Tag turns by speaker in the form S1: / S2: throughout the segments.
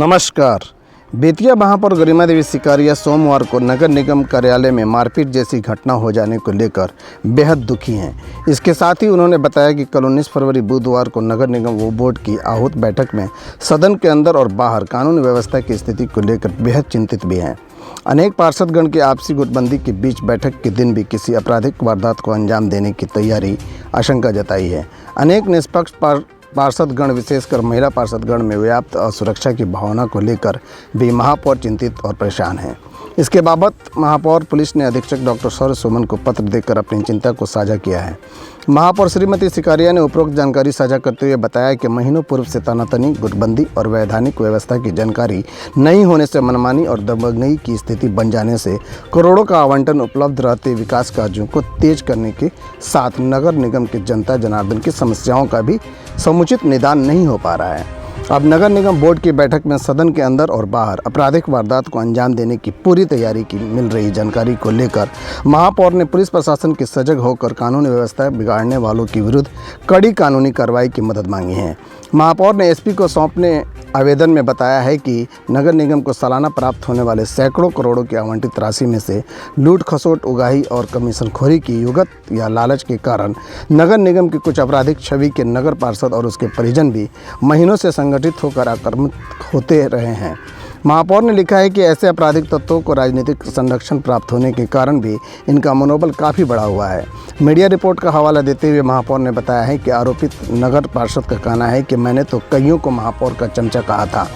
S1: नमस्कार। बेतिया महापौर गरिमा देवी सिकारिया सोमवार को नगर निगम कार्यालय में मारपीट जैसी घटना हो जाने को लेकर बेहद दुखी हैं। इसके साथ ही उन्होंने बताया कि कल 19 फरवरी बुधवार को नगर निगम बोर्ड की आहूत बैठक में सदन के अंदर और बाहर कानून व्यवस्था की स्थिति को लेकर बेहद चिंतित भी हैं। अनेक पार्षदगण की आपसी गुटबंदी के बीच बैठक के दिन भी किसी आपराधिक वारदात को अंजाम देने की तैयारी आशंका जताई है। अनेक निष्पक्ष पार्षदगण विशेषकर महिला पार्षदगण में व्याप्त असुरक्षा की भावना को लेकर भी महापौर चिंतित और परेशान हैं। इसके बाबत महापौर पुलिस ने अधीक्षक डॉक्टर सौर्य सुमन को पत्र देकर अपनी चिंता को साझा किया है। महापौर श्रीमती सिकारिया ने उपरोक्त जानकारी साझा करते हुए बताया कि महीनों पूर्व से तनातनी, गुटबंदी और वैधानिक व्यवस्था की जानकारी नहीं होने से मनमानी और दबंगई की स्थिति बन जाने से करोड़ों का आवंटन उपलब्ध रहते विकास कार्यों को तेज करने के साथ नगर निगम के जनता जनार्दन की समस्याओं का भी समुचित निदान नहीं हो पा रहा है। अब नगर निगम बोर्ड की बैठक में सदन के अंदर और बाहर आपराधिक वारदात को अंजाम देने की पूरी तैयारी की मिल रही जानकारी को लेकर महापौर ने पुलिस प्रशासन की सजग होकर कानून व्यवस्था बिगाड़ने वालों के विरुद्ध कड़ी कानूनी कार्रवाई की मदद मांगी है। महापौर ने एसपी को सौंपने आवेदन में बताया है कि नगर निगम को सालाना प्राप्त होने वाले सैकड़ों करोड़ों की आवंटित राशि में से लूट खसोट, उगाही और कमीशनखोरी की युगत या लालच के कारण नगर निगम की कुछ आपराधिक छवि के नगर पार्षद और उसके परिजन भी महीनों से संगठित होकर आक्रामक होते रहे हैं। महापौर ने लिखा है कि ऐसे आपराधिक तत्वों को राजनीतिक संरक्षण प्राप्त होने के कारण भी इनका मनोबल काफ़ी बढ़ा हुआ है। मीडिया रिपोर्ट का हवाला देते हुए महापौर ने बताया है कि आरोपित नगर पार्षद का कहना है कि मैंने तो कईयों को महापौर का चमचा कहा था,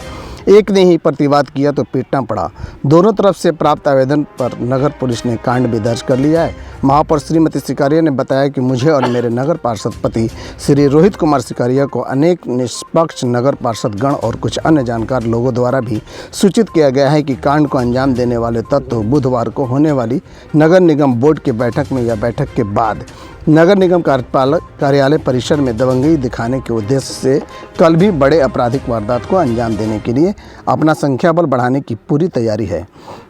S1: एक ने ही प्रतिवाद किया तो पीटना पड़ा। दोनों तरफ से प्राप्त आवेदन पर नगर पुलिस ने कांड भी दर्ज कर लिया है। महापौर श्रीमती सिकारिया ने बताया कि मुझे और मेरे नगर पार्षद पति श्री रोहित कुमार सिकारिया को अनेक निष्पक्ष नगर पार्षदगण और कुछ अन्य जानकार लोगों द्वारा भी सूचित किया गया है कि कांड को अंजाम देने वाले तत्व बुधवार को होने वाली नगर निगम बोर्ड की बैठक में या बैठक के बाद नगर निगम कार्यालय परिसर में दबंगई दिखाने के उद्देश्य से कल भी बड़े आपराधिक वारदात को अंजाम देने के लिए अपना संख्या बल बढ़ाने की पूरी तैयारी है।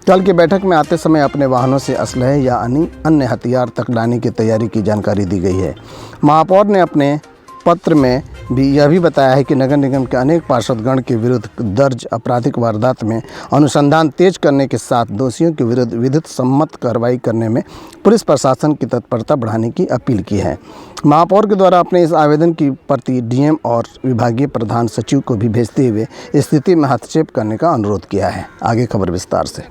S1: कल की बैठक में आते समय अपने वाहनों से असलहे या अन्य हथियार तक लाने की तैयारी की जानकारी दी गई है। महापौर ने अपने पत्र में भी यह भी बताया है कि नगर निगम के अनेक पार्षदगण के विरुद्ध दर्ज आपराधिक वारदात में अनुसंधान तेज करने के साथ दोषियों के विरुद्ध विधिक सम्मत कार्रवाई करने में पुलिस प्रशासन की तत्परता बढ़ाने की अपील की है। महापौर के द्वारा अपने इस आवेदन की प्रति डीएम और विभागीय प्रधान सचिव को भी भेजते हुए स्थिति में हस्तक्षेप करने का अनुरोध किया है। आगे खबर विस्तार से।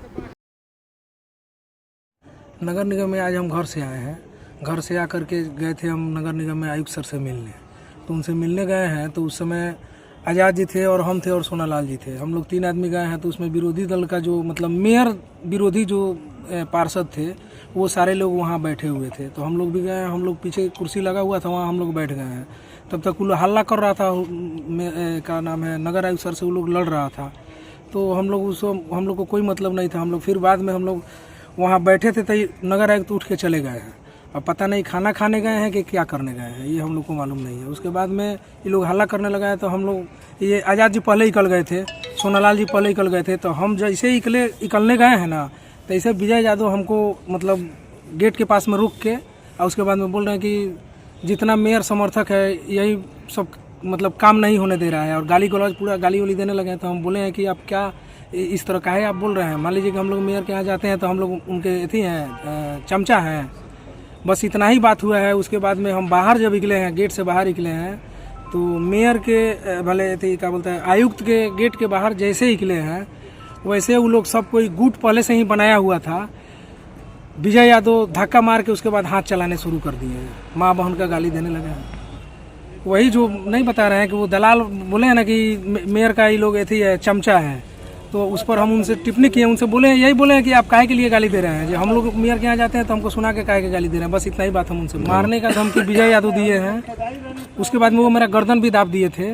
S2: नगर निगम में आज हम घर से आए हैं। घर से आकर के गए थे हम नगर निगम में आयुक्त सर से मिलने, तो उनसे मिलने गए हैं तो उस समय आज़ाद जी थे और हम थे और सोनालाल जी थे। हम लोग 3 आदमी गए हैं। तो उसमें विरोधी दल का जो मतलब मेयर विरोधी जो पार्षद थे वो सारे लोग वहाँ बैठे हुए थे। तो हम लोग भी गए। हम लोग पीछे कुर्सी लगा हुआ था, वहाँ हम लोग बैठ गए हैं। तब तक वो हल्ला कर रहा था, क्या नाम है, नगर आयुक्त सर से वो लोग लड़ रहा था। तो हम लोग को कोई मतलब नहीं था। हम लोग फिर बाद में हम लोग वहाँ बैठे थे तो नगर आयुक्त उठ के चले गए हैं। अब पता नहीं खाना खाने गए हैं कि क्या करने गए हैं, ये हम लोग को मालूम नहीं है। उसके बाद में ये लोग हल्ला करने लगा है। तो हम लोग, ये आज़ाद जी पहले निकल गए थे, सोनालाल जी पहले निकल गए थे। तो हम जैसे ही निकलने गए हैं ना, तो ऐसे विजय यादव हमको मतलब गेट के पास में रुक के और उसके बाद में बोल रहे हैं कि जितना मेयर समर्थक है यही सब मतलब काम नहीं होने दे रहा है, और गाली गलौज पूरा गाली वाली देने लगे हैं। तो हम बोले हैं कि आप क्या इस तरह का है आप बोल रहे हैं। मान लीजिए कि हम लोग मेयर के यहाँ जाते हैं तो हम लोग उनके अथी हैं, चमचा हैं, बस इतना ही बात हुआ है। उसके बाद में हम बाहर जब निकले हैं, गेट से बाहर निकले हैं, तो मेयर के भले थे क्या बोलते हैं, आयुक्त के गेट के बाहर जैसे ही निकले हैं वैसे वो लोग सब कोई गुट पहले से ही बनाया हुआ था। विजय यादव धक्का मार के उसके बाद हाथ चलाने शुरू कर दिए, माँ बहन का गाली देने लगे हैं। वही जो नहीं बता रहे हैं कि वो दलाल बोले हैं ना कि मेयर का ये लोग ऐसे है, चमचा है। तो उस पर हम उनसे टिप्पणी किए, उनसे बोले यही बोले हैं कि आप काहे के लिए गाली दे रहे हैं। जो हम लोग मेयर के यहाँ जाते हैं तो हमको सुना के काहे के गाली दे रहे हैं, बस इतना ही बात हम उनसे। मारने का धमकी विजय यादव दिए हैं। उसके बाद में वो मेरा गर्दन भी दाब दिए थे।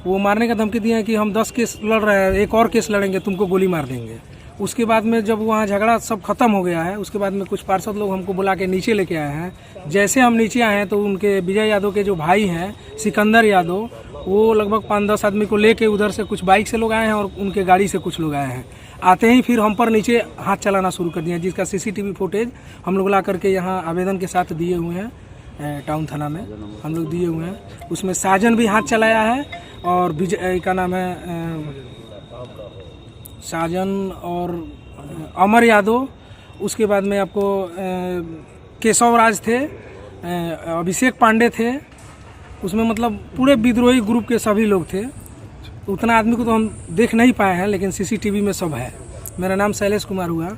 S2: वो मारने का धमकी दिए हैं कि हम 10 केस लड़ रहे हैं, एक और केस लड़ेंगे, तुमको गोली मार देंगे। उसके बाद में जब वहाँ झगड़ा सब खत्म हो गया है, उसके बाद में कुछ पार्षद लोग हमको बुला के नीचे लेके आए हैं। जैसे हम नीचे आए हैं तो उनके विजय यादव के जो भाई हैं सिकंदर यादव, वो लगभग 5-10 आदमी को लेके उधर से कुछ बाइक से लोग आए हैं और उनके गाड़ी से कुछ लोग आए हैं। आते ही फिर हम पर नीचे हाथ चलाना शुरू कर दिया, जिसका सीसीटीवी फुटेज हम लोग ला करके यहाँ आवेदन के साथ दिए हुए हैं। टाउन थाना में हम लोग दिए हुए हैं। उसमें साजन भी हाथ चलाया है और विजय का नाम है साजन और अमर यादव, उसके बाद में आपको केशव राज थे, अभिषेक पांडे थे, उसमें मतलब पूरे विद्रोही ग्रुप के सभी लोग थे। उतना आदमी को तो हम देख नहीं पाए हैं, लेकिन सीसीटीवी में सब है। मेरा नाम शैलेश कुमार हुआ।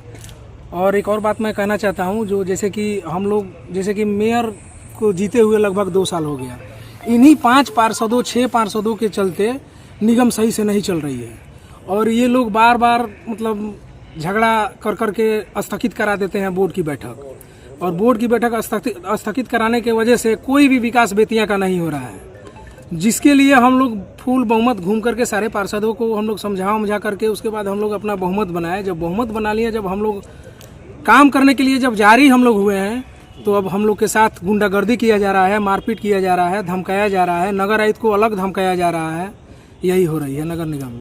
S2: और एक और बात मैं कहना चाहता हूँ, जो जैसे कि हम लोग जैसे कि मेयर को जीते हुए लगभग 2 साल हो गया, इन्हीं 5 पार्षदों 6 पार्षदों के चलते निगम सही से नहीं चल रही है। और ये लोग बार बार मतलब झगड़ा कर कर के स्थगित करा देते हैं बोर्ड की बैठक, और बोर्ड की बैठक स्थगित कराने के वजह से कोई भी विकास बेतिया का नहीं हो रहा है, जिसके लिए हम लोग फुल बहुमत घूम करके सारे पार्षदों को हम लोग समझा करके उसके बाद हम लोग अपना बहुमत बनाए। जब बहुमत बना लिया, जब हम लोग काम करने के लिए जब जारी हम लोग हुए हैं, तो अब हम लोग के साथ गुंडागर्दी किया जा रहा है, मारपीट किया जा रहा है, धमकाया जा रहा है, नगर आयुक्त को अलग धमकाया जा रहा है। यही हो रही है नगर निगम में।